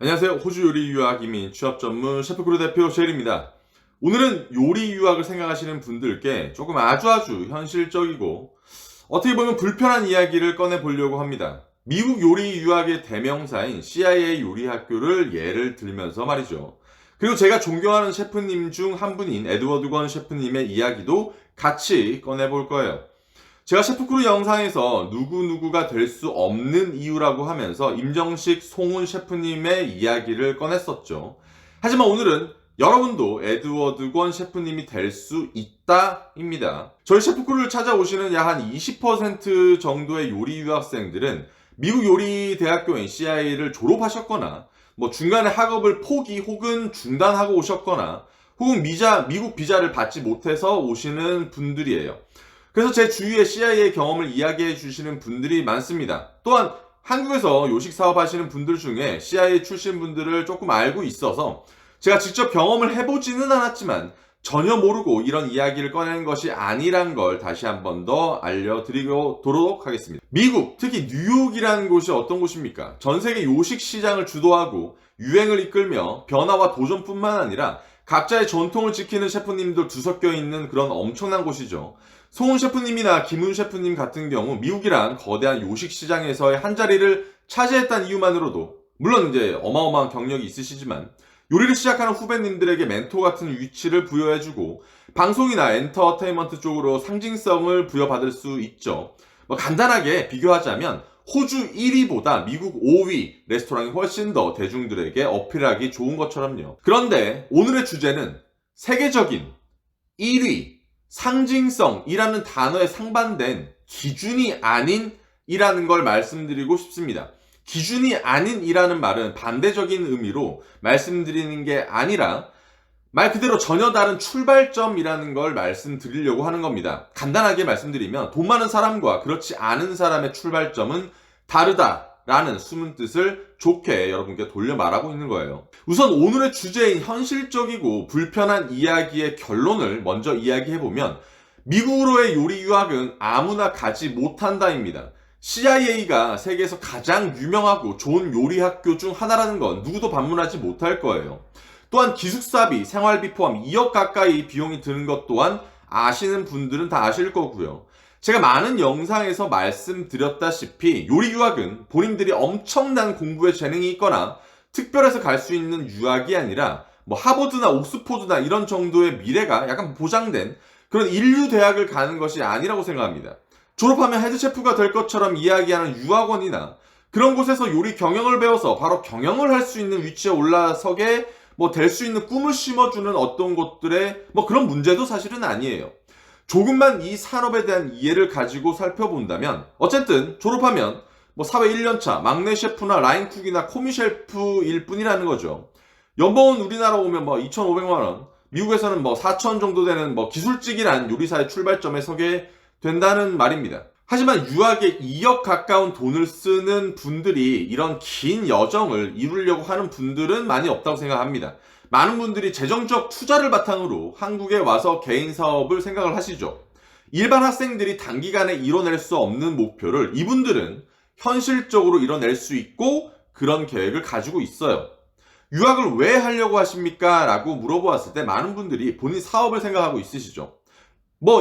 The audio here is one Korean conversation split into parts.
안녕하세요. 호주 요리 유학 이민 취업 전문 셰프크루 대표 셰일입니다. 오늘은 요리 유학을 생각하시는 분들께 조금 아주 현실적이고 어떻게 보면 불편한 이야기를 꺼내 보려고 합니다. 미국 요리 유학의 대명사인 CIA 요리 학교를 예를 들면서 말이죠. 그리고 제가 존경하는 셰프님 중 한 분인 에드워드 권 셰프님의 이야기도 같이 꺼내 볼 거예요. 제가 셰프크루 영상에서 누구누구가 될 수 없는 이유라고 하면서 임정식, 송훈 셰프님의 이야기를 꺼냈었죠. 하지만 오늘은 여러분도 에드워드 권 셰프님이 될 수 있다입니다. 저희 셰프크루를 찾아오시는 약 한 20% 정도의 요리 유학생들은 미국 요리 대학교인 CIA를 졸업하셨거나 중간에 학업을 포기 혹은 중단하고 오셨거나 혹은 미국 비자를 받지 못해서 오시는 분들이에요. 그래서 제 주위에 CIA 경험을 이야기해 주시는 분들이 많습니다. 또한 한국에서 요식 사업 하시는 분들 중에 CIA 출신 분들을 조금 알고 있어서 제가 직접 경험을 해보지는 않았지만 전혀 모르고 이런 이야기를 꺼내는 것이 아니란 걸 다시 한 번 더 알려드리도록 하겠습니다. 미국, 특히 뉴욕이라는 곳이 어떤 곳입니까? 전 세계 요식 시장을 주도하고 유행을 이끌며 변화와 도전뿐만 아니라 각자의 전통을 지키는 셰프님들 뒤섞여 있는 그런 엄청난 곳이죠. 송훈 셰프님이나 김훈 셰프님 같은 경우 미국이란 거대한 요식 시장에서의 한 자리를 차지했다는 이유만으로도 물론 이제 어마어마한 경력이 있으시지만 요리를 시작하는 후배님들에게 멘토 같은 위치를 부여해주고 방송이나 엔터테인먼트 쪽으로 상징성을 부여받을 수 있죠. 간단하게 비교하자면 호주 1위보다 미국 5위 레스토랑이 훨씬 더 대중들에게 어필하기 좋은 것처럼요. 그런데 오늘의 주제는 세계적인 1위, 상징성이라는 단어에 상반된 기준이 아닌이라는 걸 말씀드리고 싶습니다. 기준이 아닌이라는 말은 반대적인 의미로 말씀드리는 게 아니라 말 그대로 전혀 다른 출발점이라는 걸 말씀드리려고 하는 겁니다. 간단하게 말씀드리면 돈 많은 사람과 그렇지 않은 사람의 출발점은 다르다라는 숨은 뜻을 좋게 여러분께 돌려 말하고 있는 거예요. 우선 오늘의 주제인 현실적이고 불편한 이야기의 결론을 먼저 이야기해보면 미국으로의 요리 유학은 아무나 가지 못한다입니다. CIA가 세계에서 가장 유명하고 좋은 요리 학교 중 하나라는 건 누구도 반문하지 못할 거예요. 또한 기숙사비, 생활비 포함 2억 가까이 비용이 드는 것 또한 아시는 분들은 다 아실 거고요. 제가 많은 영상에서 말씀드렸다시피 요리 유학은 본인들이 엄청난 공부에 재능이 있거나 특별해서 갈 수 있는 유학이 아니라 하버드나 옥스포드나 이런 정도의 미래가 약간 보장된 그런 인류 대학을 가는 것이 아니라고 생각합니다. 졸업하면 헤드셰프가 될 것처럼 이야기하는 유학원이나 그런 곳에서 요리 경영을 배워서 바로 경영을 할 수 있는 위치에 올라서게 될 수 있는 꿈을 심어주는 어떤 곳들의 그런 문제도 사실은 아니에요. 조금만 이 산업에 대한 이해를 가지고 살펴본다면 어쨌든 졸업하면 사회 1년차 막내 셰프나 라인쿡이나 코미 셰프일 뿐이라는 거죠. 연봉은 우리나라 오면 2,500만 원, 미국에서는 4,000 정도 되는 기술직이란 요리사의 출발점에 서게 된다는 말입니다. 하지만 유학에 2억 가까운 돈을 쓰는 분들이 이런 긴 여정을 이루려고 하는 분들은 많이 없다고 생각합니다. 많은 분들이 재정적 투자를 바탕으로 한국에 와서 개인 사업을 생각을 하시죠. 일반 학생들이 단기간에 이뤄낼 수 없는 목표를 이분들은 현실적으로 이뤄낼 수 있고 그런 계획을 가지고 있어요. 유학을 왜 하려고 하십니까? 라고 물어보았을 때 많은 분들이 본인 사업을 생각하고 있으시죠.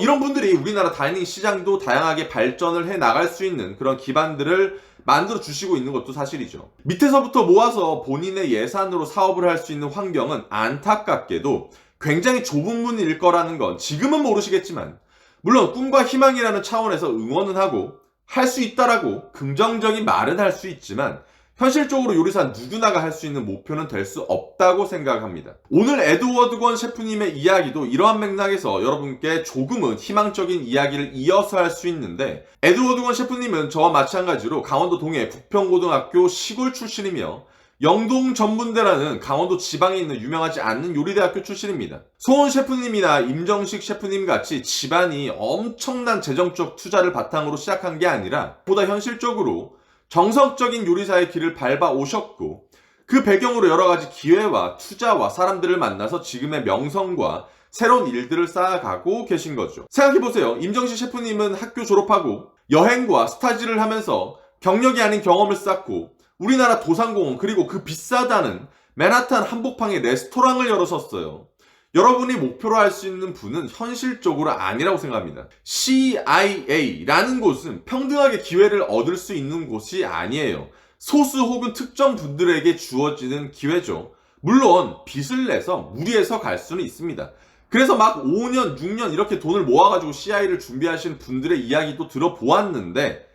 이런 분들이 우리나라 다이닝 시장도 다양하게 발전을 해 나갈 수 있는 그런 기반들을 만들어 주시고 있는 것도 사실이죠. 밑에서부터 모아서 본인의 예산으로 사업을 할 수 있는 환경은 안타깝게도 굉장히 좁은 문일 거라는 건 지금은 모르시겠지만 물론 꿈과 희망이라는 차원에서 응원은 하고 할 수 있다라고 긍정적인 말은 할 수 있지만 현실적으로 요리사 누구나가 할 수 있는 목표는 될 수 없다고 생각합니다. 오늘 에드워드 권 셰프님의 이야기도 이러한 맥락에서 여러분께 조금은 희망적인 이야기를 이어서 할 수 있는데 에드워드 권 셰프님은 저와 마찬가지로 강원도 동해 부평고등학교 시골 출신이며 영동 전문대라는 강원도 지방에 있는 유명하지 않는 요리대학교 출신입니다. 송훈 셰프님이나 임정식 셰프님 같이 집안이 엄청난 재정적 투자를 바탕으로 시작한 게 아니라 보다 현실적으로 정석적인 요리사의 길을 밟아 오셨고 그 배경으로 여러 가지 기회와 투자와 사람들을 만나서 지금의 명성과 새로운 일들을 쌓아가고 계신 거죠. 생각해보세요. 임정식 셰프님은 학교 졸업하고 여행과 스타지를 하면서 경력이 아닌 경험을 쌓고 우리나라 도산공원 그리고 그 비싸다는 맨하탄 한복판에 레스토랑을 열어섰어요. 여러분이 목표로 할 수 있는 분은 현실적으로 아니라고 생각합니다. CIA라는 곳은 평등하게 기회를 얻을 수 있는 곳이 아니에요. 소수 혹은 특정 분들에게 주어지는 기회죠. 물론 빚을 내서 무리해서 갈 수는 있습니다. 그래서 막 5년, 6년 이렇게 돈을 모아가지고 CIA를 준비하시는 분들의 이야기도 들어보았는데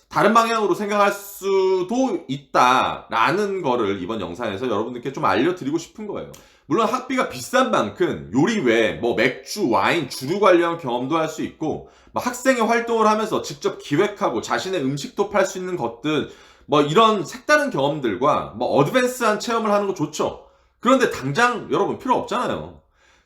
다른 방향으로 생각할 수도 있다라는 거를 이번 영상에서 여러분들께 좀 알려드리고 싶은 거예요. 물론 학비가 비싼 만큼 요리 외에 뭐 맥주, 와인, 주류 관련 경험도 할 수 있고 학생의 활동을 하면서 직접 기획하고 자신의 음식도 팔 수 있는 것들 이런 색다른 경험들과 어드밴스한 체험을 하는 거 좋죠. 그런데 당장 여러분 필요 없잖아요.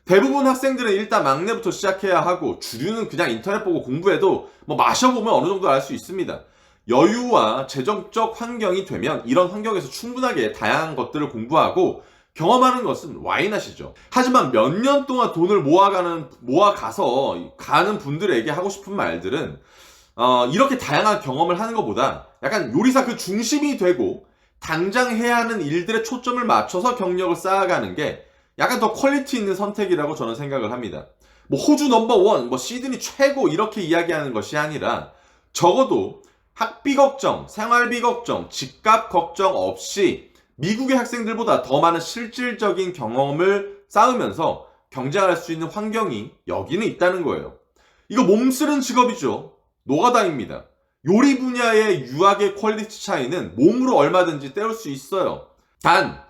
대부분 학생들은 일단 막내부터 시작해야 하고 주류는 그냥 인터넷 보고 공부해도 마셔보면 어느 정도 알 수 있습니다. 여유와 재정적 환경이 되면 이런 환경에서 충분하게 다양한 것들을 공부하고 경험하는 것은 와인하시죠. 하지만 몇 년 동안 돈을 모아가서 가는 분들에게 하고 싶은 말들은 이렇게 다양한 경험을 하는 것보다 약간 요리사 그 중심이 되고 당장 해야 하는 일들에 초점을 맞춰서 경력을 쌓아가는 게 약간 더 퀄리티 있는 선택이라고 저는 생각을 합니다. 호주 넘버원, 시드니 최고 이렇게 이야기하는 것이 아니라 적어도 학비 걱정, 생활비 걱정, 집값 걱정 없이 미국의 학생들보다 더 많은 실질적인 경험을 쌓으면서 경쟁할 수 있는 환경이 여기는 있다는 거예요. 이거 몸쓰는 직업이죠. 노가다입니다. 요리 분야의 유학의 퀄리티 차이는 몸으로 얼마든지 때울 수 있어요. 단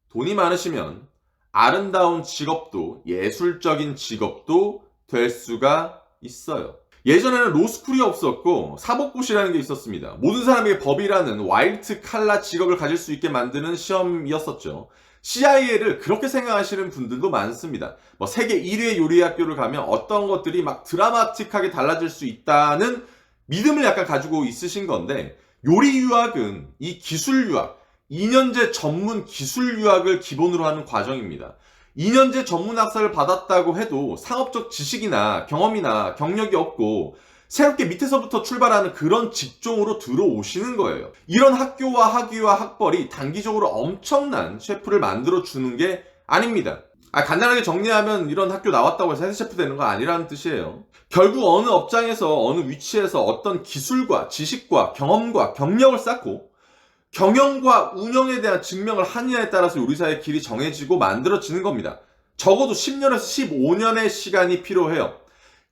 돈이 많으시면 아름다운 직업도 예술적인 직업도 될 수가 있어요. 예전에는 로스쿨이 없었고 사법고시라는 게 있었습니다. 모든 사람에게 법이라는 와일드 칼라 직업을 가질 수 있게 만드는 시험이었었죠. CIA를 그렇게 생각하시는 분들도 많습니다. 세계 1위의 요리학교를 가면 어떤 것들이 드라마틱하게 달라질 수 있다는 믿음을 약간 가지고 있으신 건데, 요리 유학은 이 기술 유학, 2년제 전문 기술 유학을 기본으로 하는 과정입니다. 2년제 전문 학사를 받았다고 해도 상업적 지식이나 경험이나 경력이 없고 새롭게 밑에서부터 출발하는 그런 직종으로 들어오시는 거예요. 이런 학교와 학위와 학벌이 단기적으로 엄청난 셰프를 만들어주는 게 아닙니다. 간단하게 정리하면 이런 학교 나왔다고 해서 헤드셰프 되는 거 아니라는 뜻이에요. 결국 어느 업장에서 어느 위치에서 어떤 기술과 지식과 경험과 경력을 쌓고 경영과 운영에 대한 증명을 하느냐에 따라서 요리사의 길이 정해지고 만들어지는 겁니다. 적어도 10년에서 15년의 시간이 필요해요.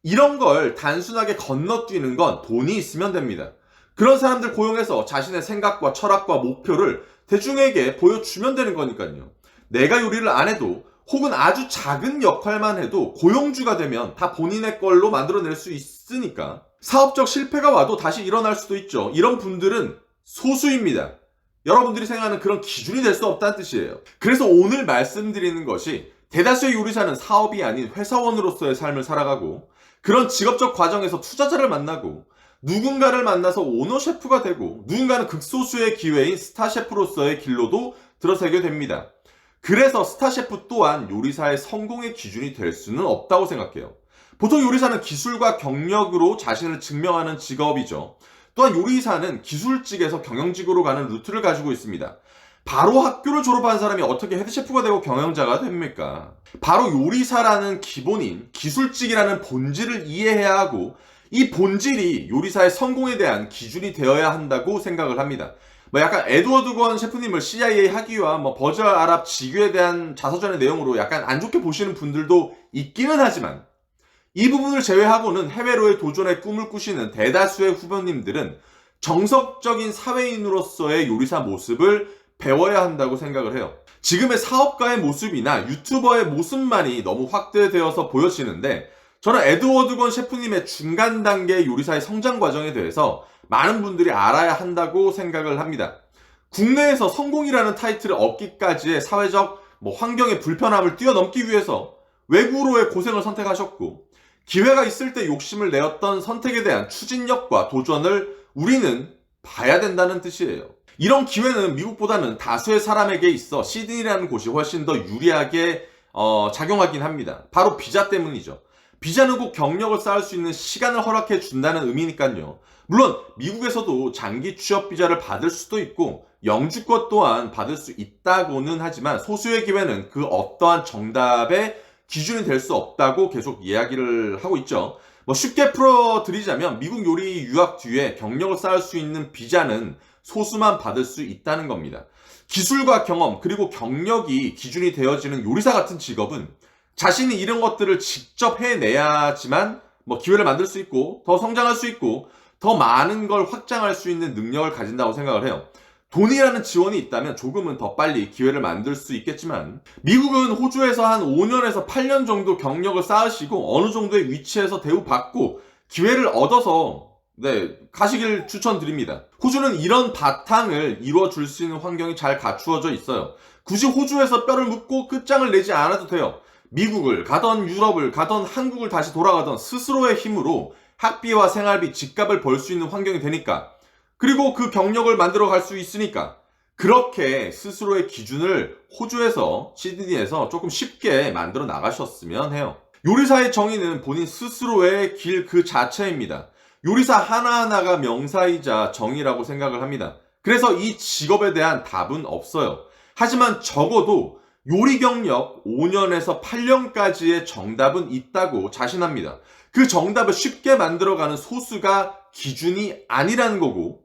이런 걸 단순하게 건너뛰는 건 돈이 있으면 됩니다. 그런 사람들 고용해서 자신의 생각과 철학과 목표를 대중에게 보여주면 되는 거니까요. 내가 요리를 안 해도 혹은 아주 작은 역할만 해도 고용주가 되면 다 본인의 걸로 만들어낼 수 있으니까 사업적 실패가 와도 다시 일어날 수도 있죠. 이런 분들은 소수입니다. 여러분들이 생각하는 그런 기준이 될 수 없다는 뜻이에요. 그래서 오늘 말씀드리는 것이 대다수의 요리사는 사업이 아닌 회사원으로서의 삶을 살아가고 그런 직업적 과정에서 투자자를 만나고 누군가를 만나서 오너 셰프가 되고 누군가는 극소수의 기회인 스타 셰프로서의 길로도 들어서게 됩니다. 그래서 스타 셰프 또한 요리사의 성공의 기준이 될 수는 없다고 생각해요. 보통 요리사는 기술과 경력으로 자신을 증명하는 직업이죠. 또한 요리사는 기술직에서 경영직으로 가는 루트를 가지고 있습니다. 바로 학교를 졸업한 사람이 어떻게 헤드셰프가 되고 경영자가 됩니까? 바로 요리사라는 기본인 기술직이라는 본질을 이해해야 하고 이 본질이 요리사의 성공에 대한 기준이 되어야 한다고 생각을 합니다. 약간 에드워드 건 셰프님을 CIA 학위와 버저 아랍 지교에 대한 자서전의 내용으로 약간 안 좋게 보시는 분들도 있기는 하지만 이 부분을 제외하고는 해외로의 도전의 꿈을 꾸시는 대다수의 후배님들은 정석적인 사회인으로서의 요리사 모습을 배워야 한다고 생각을 해요. 지금의 사업가의 모습이나 유튜버의 모습만이 너무 확대되어서 보여지는데 저는 에드워드 건 셰프님의 중간 단계의 요리사의 성장 과정에 대해서 많은 분들이 알아야 한다고 생각을 합니다. 국내에서 성공이라는 타이틀을 얻기까지의 사회적 환경의 불편함을 뛰어넘기 위해서 외국으로의 고생을 선택하셨고 기회가 있을 때 욕심을 내었던 선택에 대한 추진력과 도전을 우리는 봐야 된다는 뜻이에요. 이런 기회는 미국보다는 다수의 사람에게 있어 시드니라는 곳이 훨씬 더 유리하게 작용하긴 합니다. 바로 비자 때문이죠. 비자는 꼭 경력을 쌓을 수 있는 시간을 허락해 준다는 의미니까요. 물론 미국에서도 장기 취업 비자를 받을 수도 있고 영주권 또한 받을 수 있다고는 하지만 소수의 기회는 그 어떠한 정답의 기준이 될 수 없다고 계속 이야기를 하고 있죠. 쉽게 풀어드리자면 미국 요리 유학 뒤에 경력을 쌓을 수 있는 비자는 소수만 받을 수 있다는 겁니다. 기술과 경험 그리고 경력이 기준이 되어지는 요리사 같은 직업은 자신이 이런 것들을 직접 해내야지만 기회를 만들 수 있고 더 성장할 수 있고 더 많은 걸 확장할 수 있는 능력을 가진다고 생각을 해요. 돈이라는 지원이 있다면 조금은 더 빨리 기회를 만들 수 있겠지만 미국은 호주에서 한 5년에서 8년 정도 경력을 쌓으시고 어느 정도의 위치에서 대우받고 기회를 얻어서 가시길 추천드립니다. 호주는 이런 바탕을 이루어줄 수 있는 환경이 잘 갖추어져 있어요. 굳이 호주에서 뼈를 묻고 끝장을 내지 않아도 돼요. 미국을 가던 유럽을 가던 한국을 다시 돌아가던 스스로의 힘으로 학비와 생활비, 집값을 벌 수 있는 환경이 되니까 그리고 그 경력을 만들어 갈 수 있으니까 그렇게 스스로의 기준을 호주에서 시드니에서 조금 쉽게 만들어 나가셨으면 해요. 요리사의 정의는 본인 스스로의 길 그 자체입니다. 요리사 하나하나가 명사이자 정의라고 생각을 합니다. 그래서 이 직업에 대한 답은 없어요. 하지만 적어도 요리 경력 5년에서 8년까지의 정답은 있다고 자신합니다. 그 정답을 쉽게 만들어가는 소수가 기준이 아니라는 거고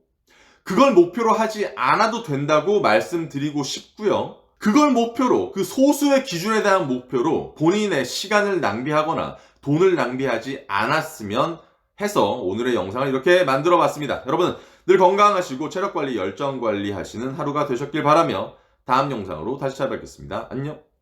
그걸 목표로 하지 않아도 된다고 말씀드리고 싶고요. 그걸 목표로 그 소수의 기준에 대한 목표로 본인의 시간을 낭비하거나 돈을 낭비하지 않았으면 해서 오늘의 영상을 이렇게 만들어 봤습니다. 여러분 늘 건강하시고 체력관리, 열정관리 하시는 하루가 되셨길 바라며 다음 영상으로 다시 찾아뵙겠습니다. 안녕.